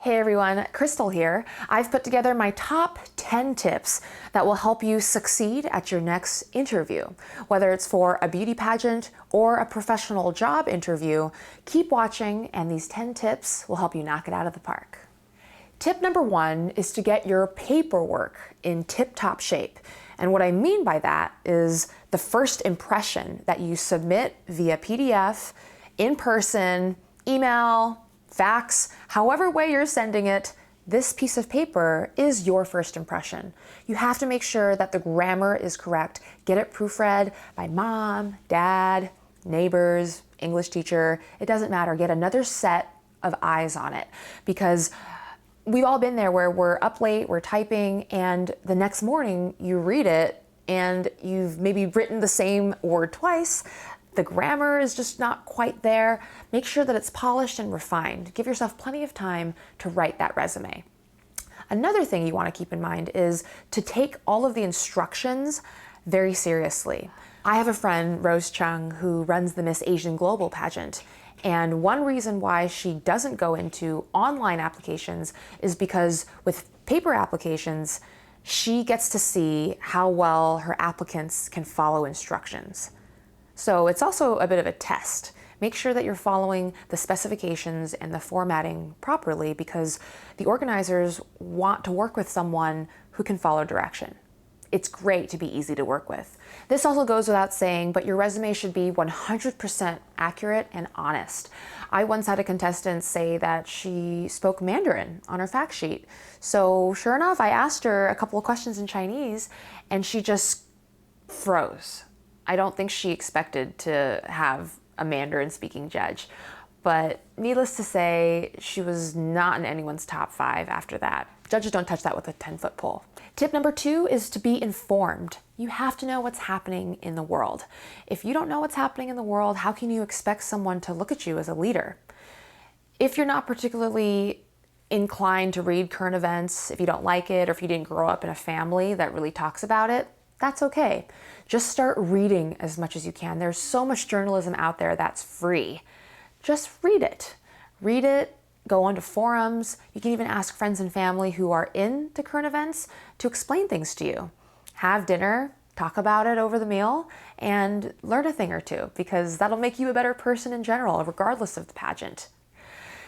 Hey everyone, Crystal here. I've put together my top 10 tips that will help you succeed at your next interview. Whether it's for a beauty pageant or a professional job interview, keep watching and these 10 tips will help you knock it out of the park. Tip number 1 is to get your paperwork in tip-top shape. And what I mean by that is the first impression that you submit via PDF, in person, email, fax, however way you're sending it, this piece of paper is your first impression. You have to make sure that the grammar is correct. Get it proofread by mom, dad, neighbors, English teacher. It doesn't matter. Get another set of eyes on it, because we've all been there where we're up late, we're typing, and the next morning you read it and you've maybe written the same word twice. The grammar is just not quite there. Make sure that it's polished and refined. Give yourself plenty of time to write that resume. Another thing you want to keep in mind is to take all of the instructions very seriously. I have a friend, Rose Chung, who runs the Miss Asian Global pageant. And one reason why she doesn't go into online applications is because with paper applications, she gets to see how well her applicants can follow instructions. So it's also a bit of a test. Make sure that you're following the specifications and the formatting properly, because the organizers want to work with someone who can follow direction. It's great to be easy to work with. This also goes without saying, but your resume should be 100% accurate and honest. I once had a contestant say that she spoke Mandarin on her fact sheet. So sure enough, I asked her a couple of questions in Chinese and she just froze. I don't think she expected to have a Mandarin speaking judge, but needless to say, she was not in anyone's top 5 after that. Judges don't touch that with a 10-foot pole. Tip number 2 is to be informed. You have to know what's happening in the world. If you don't know what's happening in the world, how can you expect someone to look at you as a leader? If you're not particularly inclined to read current events, if you don't like it, or if you didn't grow up in a family that really talks about it, that's okay. Just start reading as much as you can. There's so much journalism out there that's free. Just read it. Read it, go onto forums. You can even ask friends and family who are into current events to explain things to you. Have dinner, talk about it over the meal, and learn a thing or two, because that'll make you a better person in general, regardless of the pageant.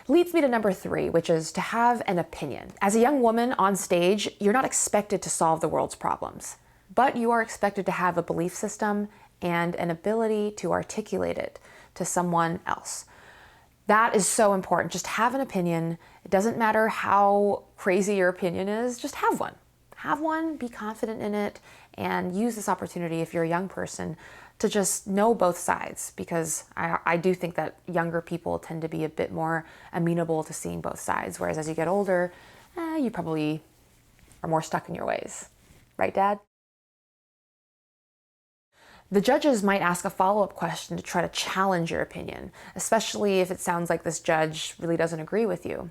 Leads me to number 3, which is to have an opinion. As a young woman on stage, you're not expected to solve the world's problems, but you are expected to have a belief system and an ability to articulate it to someone else. That is so important. Just have an opinion. It doesn't matter how crazy your opinion is, just have one. Have one, be confident in it, and use this opportunity if you're a young person to just know both sides, because I do think that younger people tend to be a bit more amenable to seeing both sides, whereas as you get older, you probably are more stuck in your ways. Right, Dad? The judges might ask a follow-up question to try to challenge your opinion, especially if it sounds like this judge really doesn't agree with you.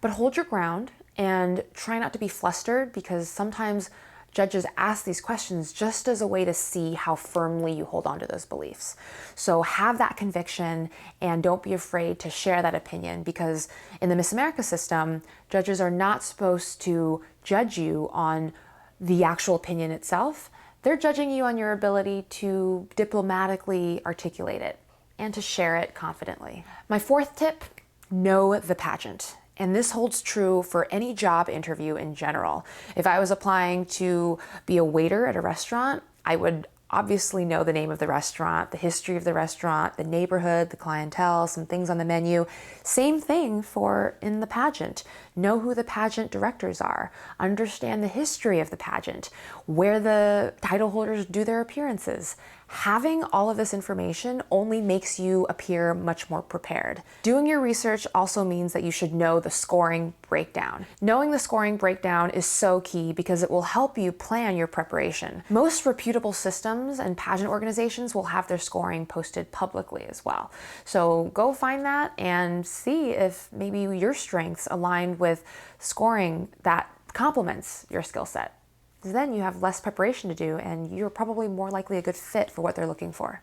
But hold your ground and try not to be flustered, because sometimes judges ask these questions just as a way to see how firmly you hold on to those beliefs. So have that conviction and don't be afraid to share that opinion, because in the Miss America system, judges are not supposed to judge you on the actual opinion itself. They're judging you on your ability to diplomatically articulate it and to share it confidently. My 4th tip, know the pageant. And this holds true for any job interview in general. If I was applying to be a waiter at a restaurant, I would obviously know the name of the restaurant, the history of the restaurant, the neighborhood, the clientele, some things on the menu. Same thing for in the pageant. Know who the pageant directors are. Understand the history of the pageant, where the title holders do their appearances. Having all of this information only makes you appear much more prepared. Doing your research also means that you should know the scoring breakdown. Knowing the scoring breakdown is so key, because it will help you plan your preparation. Most reputable systems and pageant organizations will have their scoring posted publicly as well. So go find that and see if maybe your strengths align with scoring that complements your skill set. Then you have less preparation to do and you're probably more likely a good fit for what they're looking for.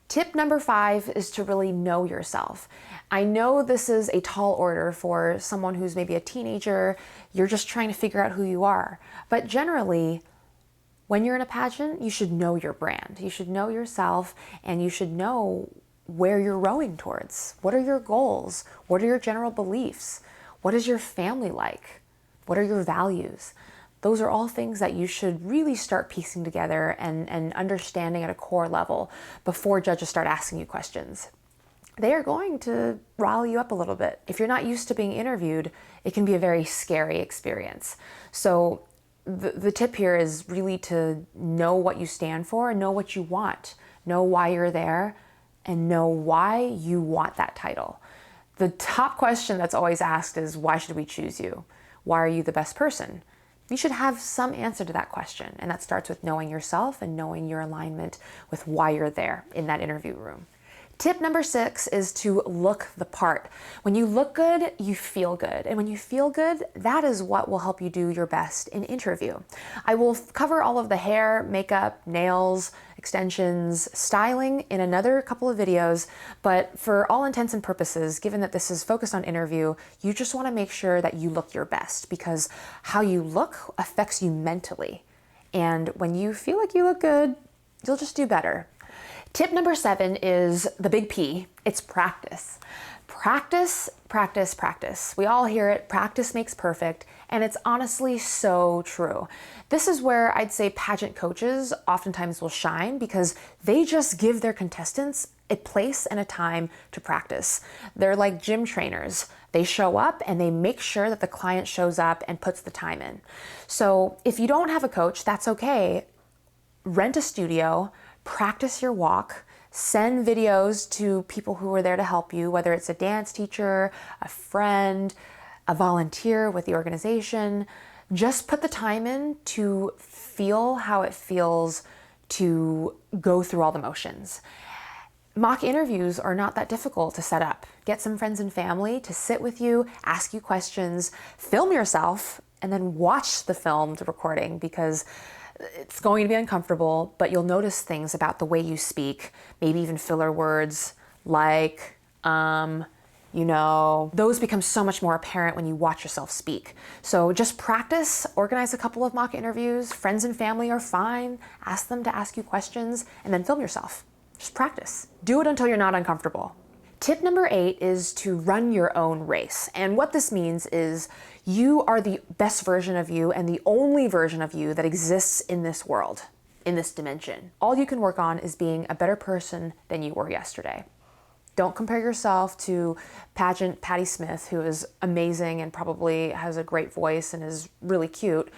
Tip number 5 is to really know yourself. I know this is a tall order for someone who's maybe a teenager. You're just trying to figure out who you are. But generally, when you're in a pageant, you should know your brand. You should know yourself, and you should know where you're rowing towards. What are your goals? What are your general beliefs? What is your family like? What are your values? Those are all things that you should really start piecing together and understanding at a core level before judges start asking you questions. They are going to rile you up a little bit. If you're not used to being interviewed, it can be a very scary experience. So the tip here is really to know what you stand for and know what you want. Know why you're there and know why you want that title. The top question that's always asked is, why should we choose you? Why are you the best person? You should have some answer to that question, and that starts with knowing yourself and knowing your alignment with why you're there in that interview room. Tip number 6 is to look the part. When you look good, you feel good. And when you feel good, that is what will help you do your best in interview. I will cover all of the hair, makeup, nails, extensions, styling in another couple of videos, but for all intents and purposes, given that this is focused on interview, you just want to make sure that you look your best, because how you look affects you mentally. And when you feel like you look good, you'll just do better. Tip number 7 is the big P. It's practice. Practice, practice, practice. We all hear it, practice makes perfect, and it's honestly so true. This is where I'd say pageant coaches oftentimes will shine, because they just give their contestants a place and a time to practice. They're like gym trainers. They show up and they make sure that the client shows up and puts the time in. So if you don't have a coach, that's okay. Rent a studio, practice your walk, send videos to people who are there to help you, whether it's a dance teacher, a friend, a volunteer with the organization. Just put the time in to feel how it feels to go through all the motions. Mock interviews are not that difficult to set up. Get some friends and family to sit with you, ask you questions, film yourself, and then watch the filmed recording, because it's going to be uncomfortable, but you'll notice things about the way you speak, maybe even filler words like, those become so much more apparent when you watch yourself speak. So just practice, organize a couple of mock interviews. Friends and family are fine. Ask them to ask you questions, and then film yourself. Just practice. Do it until you're not uncomfortable. Tip number 8 is to run your own race. And what this means is you are the best version of you and the only version of you that exists in this world, in this dimension. All you can work on is being a better person than you were yesterday. Don't compare yourself to pageant Patti Smith, who is amazing and probably has a great voice and is really cute,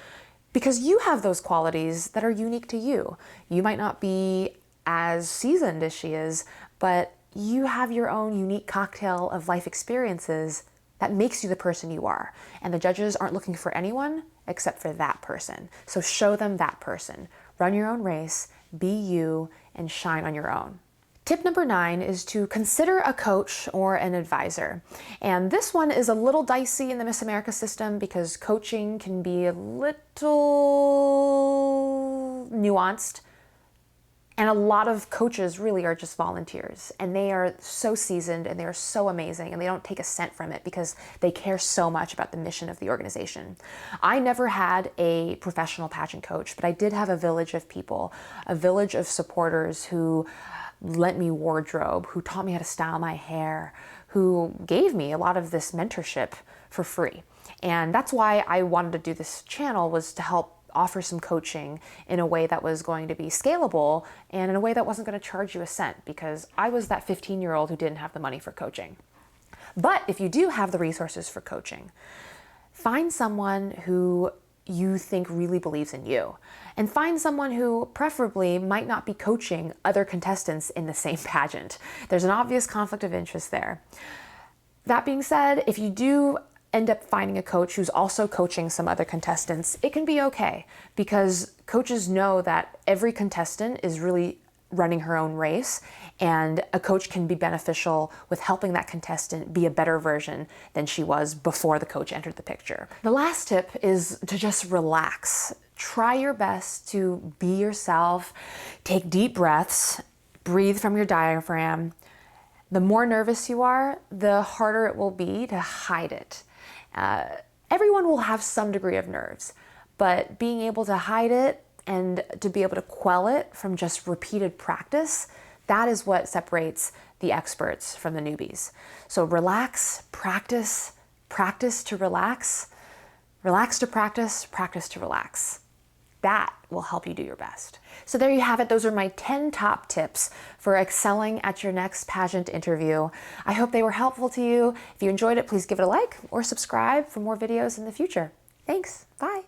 because you have those qualities that are unique to you. You might not be as seasoned as she is, but you have your own unique cocktail of life experiences that makes you the person you are. And the judges aren't looking for anyone except for that person. So show them that person. Run your own race, be you, and shine on your own. Tip number 9 is to consider a coach or an advisor. And this one is a little dicey in the Miss America system, because coaching can be a little nuanced. And a lot of coaches really are just volunteers, and they are so seasoned and they are so amazing, and they don't take a cent from it because they care so much about the mission of the organization. I never had a professional pageant coach, but I did have a village of people, a village of supporters who lent me wardrobe, who taught me how to style my hair, who gave me a lot of this mentorship for free. And that's why I wanted to do this channel, was to help offer some coaching in a way that was going to be scalable and in a way that wasn't going to charge you a cent, because I was that 15-year-old who didn't have the money for coaching. But if you do have the resources for coaching, find someone who you think really believes in you, and find someone who preferably might not be coaching other contestants in the same pageant. There's an obvious conflict of interest there. That being said, if you do end up finding a coach who's also coaching some other contestants, it can be okay, because coaches know that every contestant is really running her own race, and a coach can be beneficial with helping that contestant be a better version than she was before the coach entered the picture. The last tip is to just relax. Try your best to be yourself, take deep breaths, breathe from your diaphragm. The more nervous you are, the harder it will be to hide it. Everyone will have some degree of nerves, but being able to hide it and to be able to quell it from just repeated practice, that is what separates the experts from the newbies. So relax, practice, practice to relax, relax to practice, practice to relax. That will help you do your best. So there you have it. Those are my 10 top tips for excelling at your next pageant interview. I hope they were helpful to you. If you enjoyed it, please give it a like or subscribe for more videos in the future. Thanks. Bye.